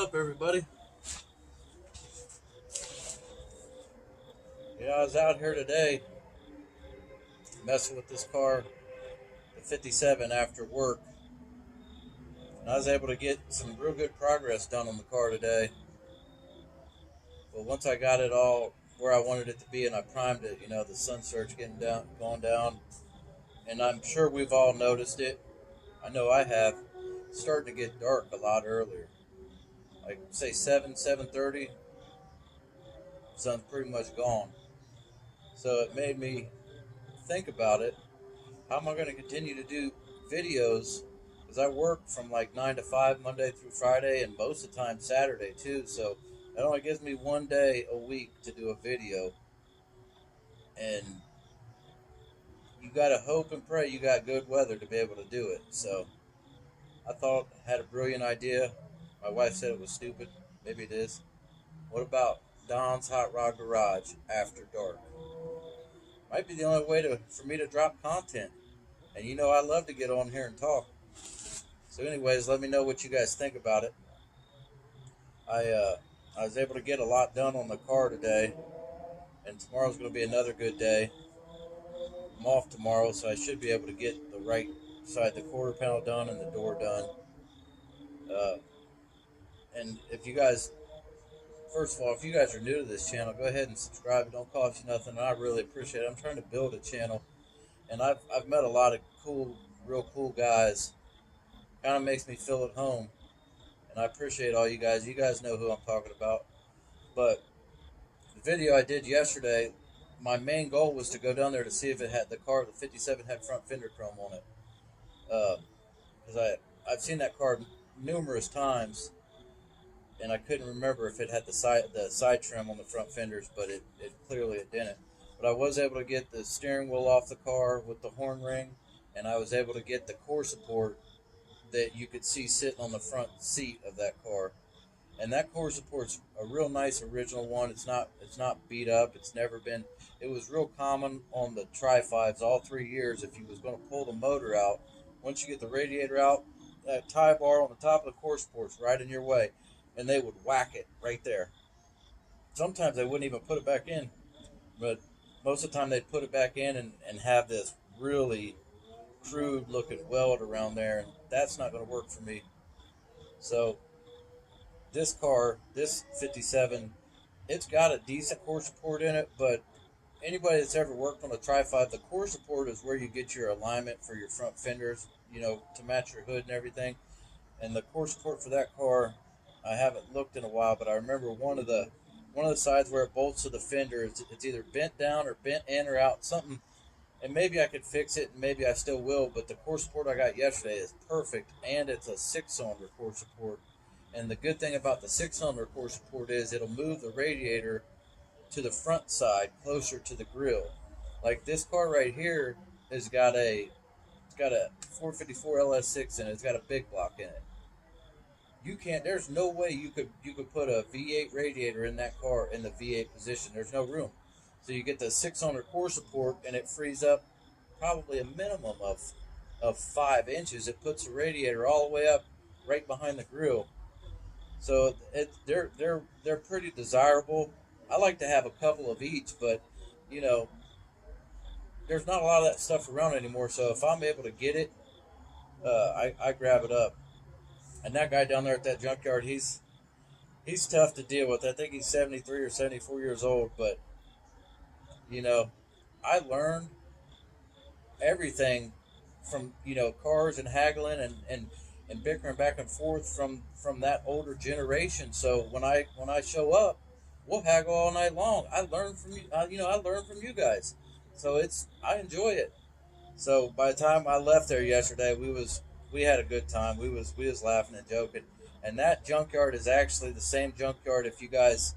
up, everybody? I was out here today messing with this car, the 57, after work, and I was able to get some real good progress done on the car today. But once I got it all where I wanted it to be and I primed it, the sun surge going down, and I'm sure we've all noticed it. I know I have. It's starting to get dark a lot earlier. Like say 7:30, sun's pretty much gone. So it made me think about it. How am I going to continue to do videos? Because I work from like 9 to 5 Monday through Friday, and most of the time Saturday too. So that only gives me one day a week to do a video. And you got to hope and pray you got good weather to be able to do it. So I thought I had a brilliant idea. My wife said it was stupid. Maybe it is. What about Don's Hot Rod Garage after dark? Might be the only way for me to drop content. And I love to get on here and talk. So anyways, let me know what you guys think about it. I was able to get a lot done on the car today, and tomorrow's going to be another good day. I'm off tomorrow, so I should be able to get the right side, the quarter panel done and the door done. And if you guys, first of all, if you guys are new to this channel, go ahead and subscribe. It don't cost you nothing, and I really appreciate it. I'm trying to build a channel, and I've met a lot of real cool guys. Kind of makes me feel at home, and I appreciate all you guys. You guys know who I'm talking about. But the video I did yesterday, my main goal was to go down there to see if it had the 57 had front fender chrome on it. Because I've seen that car numerous times, and I couldn't remember if it had the side trim on the front fenders, but it clearly it didn't. But I was able to get the steering wheel off the car with the horn ring, and I was able to get the core support that you could see sitting on the front seat of that car. And that core support's a real nice original one. It's not beat up. It's never been. It was real common on the Tri-5s all 3 years. If you was going to pull the motor out, once you get the radiator out, that tie bar on the top of the core support's right in your way, and they would whack it right there. Sometimes they wouldn't even put it back in, but most of the time they'd put it back in and have this really crude looking weld around there, and that's not going to work for me. So this car, this 57, it's got a decent core support in it, but anybody that's ever worked on a Tri-5, the core support is where you get your alignment for your front fenders, to match your hood and everything. And the core support for that car, I haven't looked in a while, but I remember one of the sides where it bolts to the fender, it's either bent down or bent in or out, something. And maybe I could fix it, and maybe I still will, but the core support I got yesterday is perfect, and it's a 6-cylinder core support. And the good thing about the 6-cylinder core support is it'll move the radiator to the front side, closer to the grill. Like this car right here has got a 454 LS6 in it. It's got a big block in it. There's no way you could put a V8 radiator in that car in the V8 position. There's no room. So you get the 6-cylinder core support, and it frees up probably a minimum of 5 inches. It puts the radiator all the way up right behind the grill. So they're pretty desirable. I like to have a couple of each, but there's not a lot of that stuff around anymore. So if I'm able to get it, I grab it up. And that guy down there at that junkyard, he's tough to deal with. I think he's 73 or 74 years old, but I learned everything from cars and haggling and bickering back and forth from that older generation. So when I show up, we'll haggle all night long. I learn from you. I learn from you guys. So I enjoy it. So by the time I left there yesterday, we had a good time. We was laughing and joking. And that junkyard is actually the same junkyard. If you guys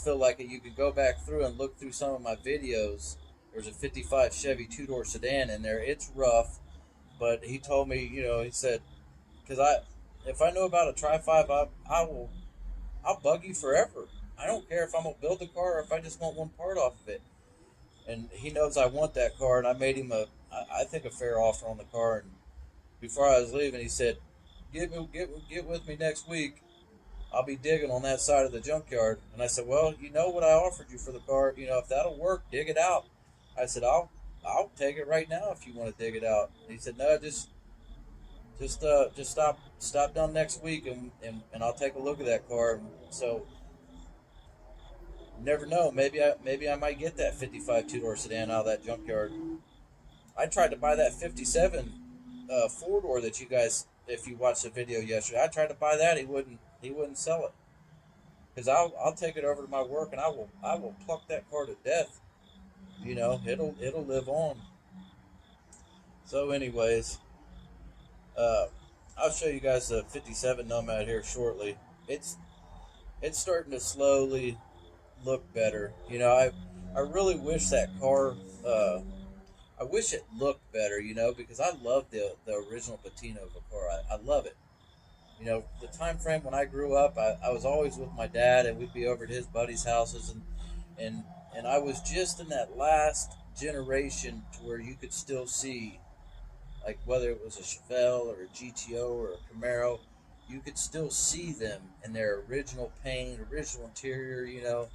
feel like it, you can go back through and look through some of my videos. There's a 55 Chevy 2-door sedan in there. It's rough, but he told me, he said, because if I know about a Tri-5, I'll bug you forever. I don't care if I'm gonna build the car or if I just want one part off of it. And he knows I want that car, and I made him I think a fair offer on the car. And before I was leaving, he said, get with me next week, I'll be digging on that side of the junkyard. And I said, well, you know what I offered you for the car. You know, if that'll work, dig it out. I said, I'll take it right now if you want to dig it out. And he said, no, just stop down next week and I'll take a look at that car. So you never know. Maybe I might get that 55 two-door sedan out of that junkyard. I tried to buy that 57 four-door that you guys, if you watched the video yesterday, I tried to buy that. He wouldn't sell it because I'll take it over to my work and I will pluck that car to death. You know, it'll live on. So, anyways, uh, I'll show you guys the 57 Nomad here shortly. It's it's starting to slowly look better. You know, I really wish that car. I wish it looked better. You know, because I love the original patina of a car. I love it. You know, the time frame when I grew up, I was always with my dad, and we'd be over at his buddies' houses, and and I was just in that last generation to where you could still see, like whether it was a Chevelle or a GTO or a Camaro, you could still see them in their original paint, original interior. You know,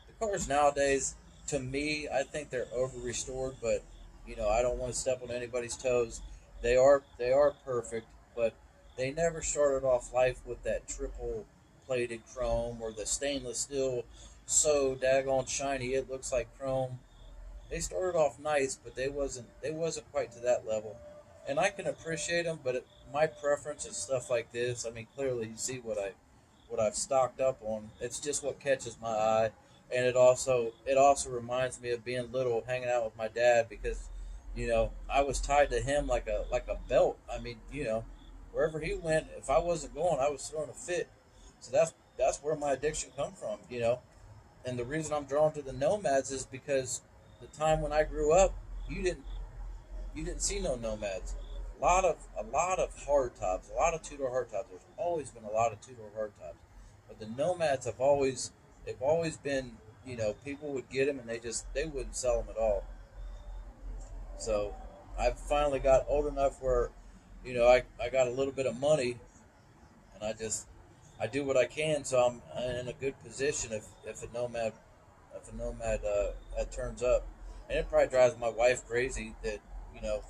the cars nowadays, to me, I think they're over restored, but you know, I don't want to step on anybody's toes. They are perfect, but they never started off life with that triple plated chrome or the stainless steel so daggone shiny it looks like chrome. They started off nice, but they wasn't quite to that level. And I can appreciate them, but my preference is stuff like this. I mean, clearly you see what I've stocked up on. It's just what catches my eye, and it also reminds me of being little, hanging out with my dad because, you know, I was tied to him like a belt. I mean, you know, wherever he went, if I wasn't going, I was throwing a fit. So that's where my addiction come from. You know, and the reason I'm drawn to the Nomads is because the time when I grew up, you didn't you didn't see no Nomads. A lot of hard tops, a lot of two door hard tops. There's always been a lot of two door hard tops, but the Nomads they've always been, you know, people would get them and they wouldn't sell them at all. So I finally got old enough where, you know, I got a little bit of money and I do what I can, so I'm in a good position if a nomad turns up, and it probably drives my wife crazy that, you know,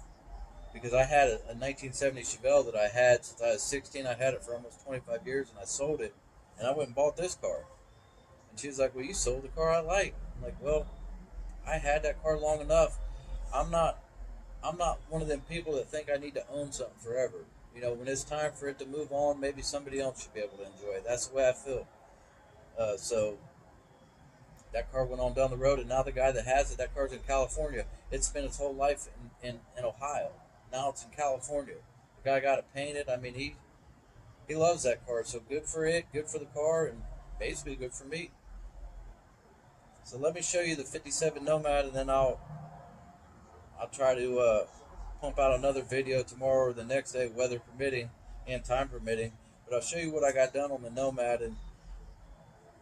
because I had a 1970 Chevelle that I had since I was 16. I had it for almost 25 years, and I sold it, and I went and bought this car. And she was like, "Well, you sold the car I like." I'm like, "Well, I had that car long enough. I'm not I'm not one of them people that think I need to own something forever. You know, when it's time for it to move on, maybe somebody else should be able to enjoy it. That's the way I feel. So that car went on down the road, and now the guy that has it, that car's in California. It spent its whole life in Ohio. Now it's in California. The guy got it painted. I mean, he loves that car. So good for it, good for the car, and basically good for me. So let me show you the '57 Nomad, and then I'll try to pump out another video tomorrow or the next day, weather permitting and time permitting. But I'll show you what I got done on the Nomad, and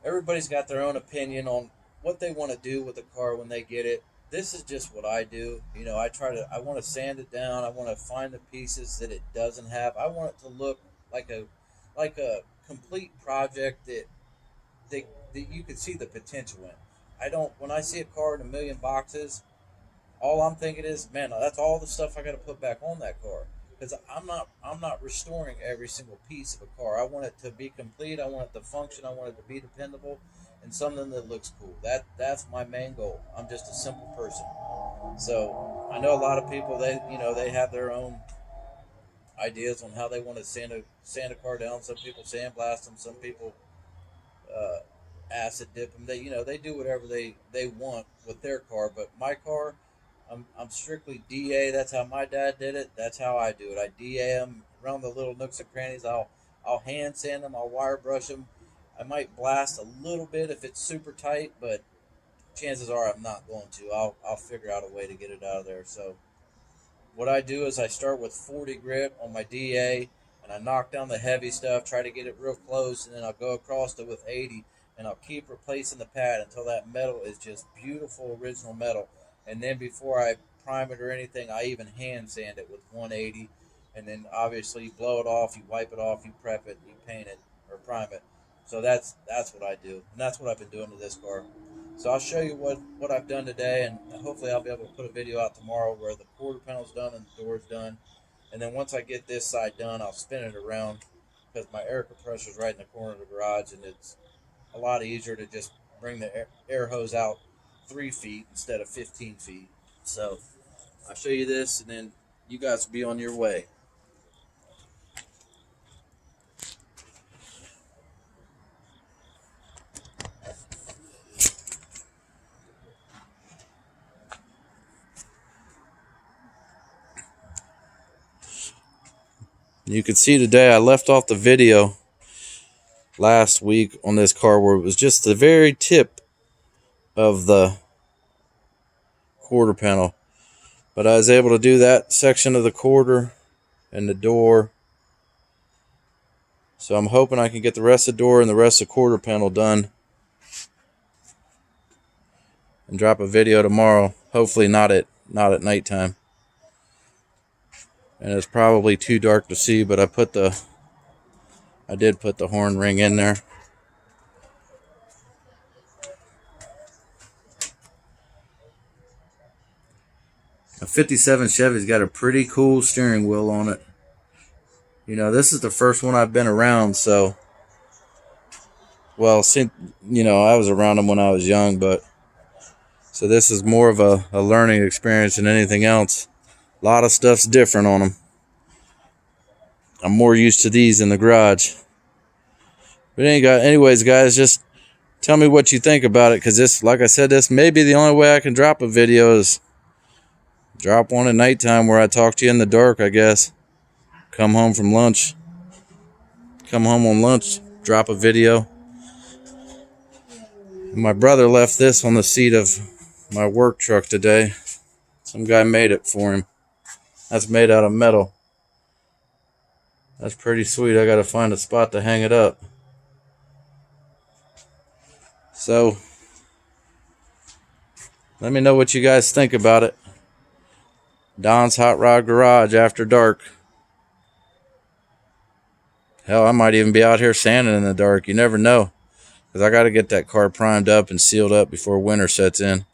everybody's got their own opinion on what they want to do with the car when they get it. This is just what I do. You know, I want to sand it down. I want to find the pieces that it doesn't have. I want it to look like a complete project that you could see the potential in. I don't, when I see a car in a million boxes, all I'm thinking is, man, that's all the stuff I got to put back on that car. Because I'm not restoring every single piece of a car. I want it to be complete. I want it to function. I want it to be dependable, and something that looks cool. That's my main goal. I'm just a simple person. So I know a lot of people, they have their own ideas on how they want to sand a car down. Some people sandblast them. Some people uh, acid dip them. They do whatever they want with their car. But my car, I'm strictly DA. That's how my dad did it. That's how I do it. I DA them around the little nooks and crannies. I'll hand sand them. I'll wire brush them. I might blast a little bit if it's super tight, but chances are I'm not going to. I'll figure out a way to get it out of there. So what I do is I start with 40 grit on my DA, and I knock down the heavy stuff, try to get it real close, and then I'll go across it with 80, and I'll keep replacing the pad until that metal is just beautiful original metal. And then before I prime it or anything, I even hand sand it with 180, and then obviously you blow it off, you wipe it off, you prep it, you paint it or prime it. So that's what I do, and that's what I've been doing to this car. So I'll show you what I've done today, and hopefully I'll be able to put a video out tomorrow where the quarter panel's done and the door's done. And then once I get this side done, I'll spin it around because my air compressor's right in the corner of the garage, and it's a lot easier to just bring the air hose out 3 feet instead of 15 feet. So I'll show you this, and then you guys will be on your way. You can see today I left off the video last week on this car where it was just the very tip of the quarter panel, but I was able to do that section of the quarter and the door. So I'm hoping I can get the rest of the door and the rest of the quarter panel done and drop a video tomorrow. Hopefully not at nighttime. And it's probably too dark to see, but I did put the horn ring in there. A 57 Chevy's got a pretty cool steering wheel on it. You know, this is the first one I've been around, so, well, since, you know, I was around them when I was young, but, so this is more of a learning experience than anything else. A lot of stuff's different on them. I'm more used to these in the garage. But anyways, guys, just tell me what you think about it, because this, like I said, this may be the only way I can drop a video is drop one at nighttime where I talk to you in the dark, I guess. Come home from lunch. Come home on lunch, drop a video. My brother left this on the seat of my work truck today. Some guy made it for him. That's made out of metal. That's pretty sweet. I gotta find a spot to hang it up. So, let me know what you guys think about it. Don's Hot Rod Garage After Dark. Hell, I might even be out here sanding in the dark. You never know. Because I got to get that car primed up and sealed up before winter sets in.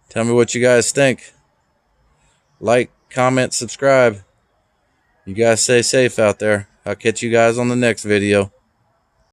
Tell me what you guys think. Like, comment, subscribe. You guys stay safe out there. I'll catch you guys on the next video.